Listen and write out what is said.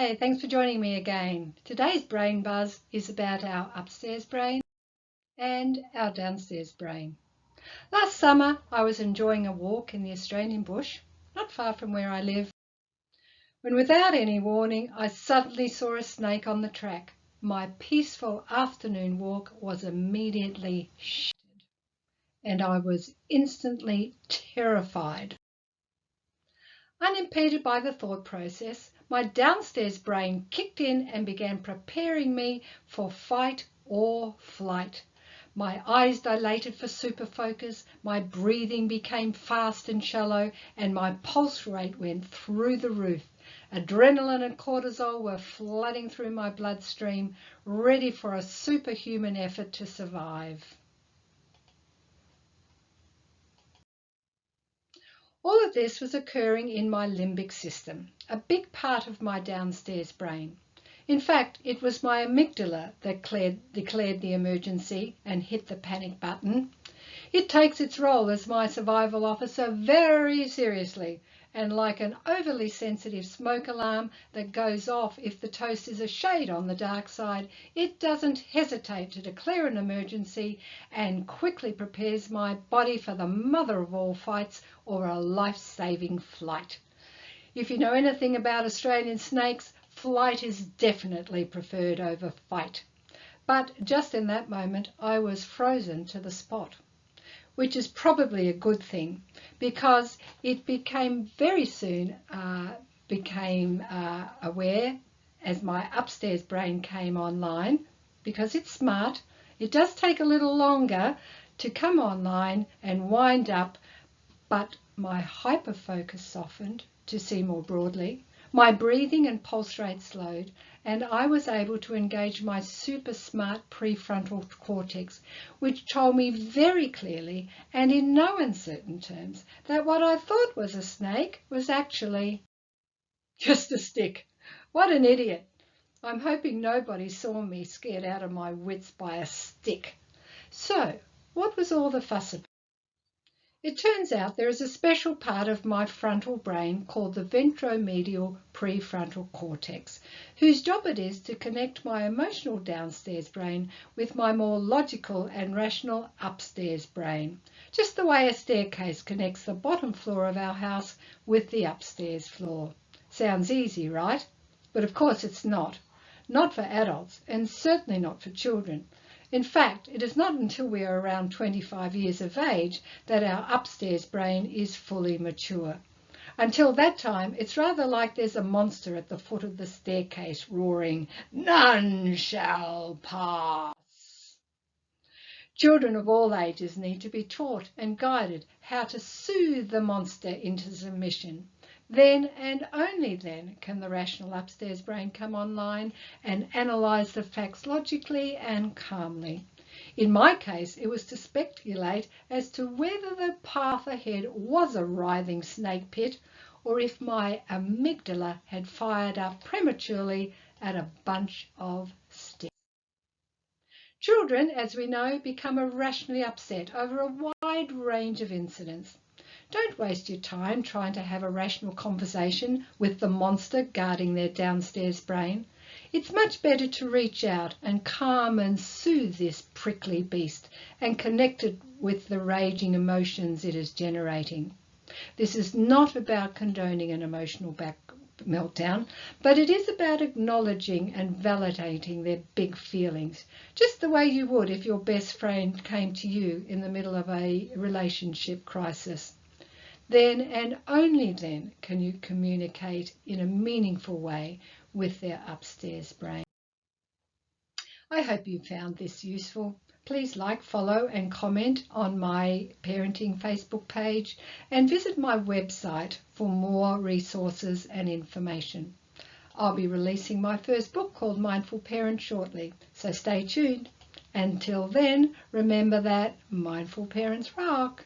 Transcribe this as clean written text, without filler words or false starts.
Hi, thanks for joining me again. Today's Brain Buzz is about our upstairs brain and our downstairs brain. Last summer, I was enjoying a walk in the Australian bush, not far from where I live, when without any warning, I suddenly saw a snake on the track. My peaceful afternoon walk was immediately shattered, and I was instantly terrified. Unimpeded by the thought process, my downstairs brain kicked in and began preparing me for fight or flight. My eyes dilated for super focus, my breathing became fast and shallow, and my pulse rate went through the roof. Adrenaline and cortisol were flooding through my bloodstream, ready for a superhuman effort to survive. All of this was occurring in my limbic system, a big part of my downstairs brain. In fact, it was my amygdala that declared the emergency and hit the panic button. It takes its role as my survival officer very seriously, and like an overly sensitive smoke alarm that goes off if the toast is a shade on the dark side, it doesn't hesitate to declare an emergency and quickly prepares my body for the mother of all fights or a life-saving flight. If you know anything about Australian snakes, flight is definitely preferred over fight. But just in that moment, I was frozen to the spot, which is probably a good thing because it became very soon aware as my upstairs brain came online, because it's smart. It does take a little longer to come online and wind up, but my hyperfocus softened to see more broadly. My breathing and pulse rate slowed, and I was able to engage my super smart prefrontal cortex, which told me very clearly and in no uncertain terms that what I thought was a snake was actually just a stick. What an idiot. I'm hoping nobody saw me scared out of my wits by a stick. So, what was all the fuss about? It turns out there is a special part of my frontal brain called the ventromedial prefrontal cortex, whose job it is to connect my emotional downstairs brain with my more logical and rational upstairs brain, just the way a staircase connects the bottom floor of our house with the upstairs floor. Sounds easy, right? But of course it's not. Not for adults, and certainly not for children. In fact, it is not until we are around 25 years of age that our upstairs brain is fully mature. Until that time, it's rather like there's a monster at the foot of the staircase roaring, "None shall pass." Children of all ages need to be taught and guided how to soothe the monster into submission. Then and only then can the rational upstairs brain come online and analyse the facts logically and calmly. In my case, it was to speculate as to whether the path ahead was a writhing snake pit or if my amygdala had fired up prematurely at a bunch of sticks. Children, as we know, become irrationally upset over a wide range of incidents. Don't waste your time trying to have a rational conversation with the monster guarding their downstairs brain. It's much better to reach out and calm and soothe this prickly beast and connect it with the raging emotions it is generating. This is not about condoning an emotional meltdown, but it is about acknowledging and validating their big feelings, just the way you would if your best friend came to you in the middle of a relationship crisis. Then and only then can you communicate in a meaningful way with their upstairs brain. I hope you found this useful. Please like, follow and comment on my parenting Facebook page and visit my website for more resources and information. I'll be releasing my first book called Mindful Parent shortly, so stay tuned. Until then, remember that mindful parents rock.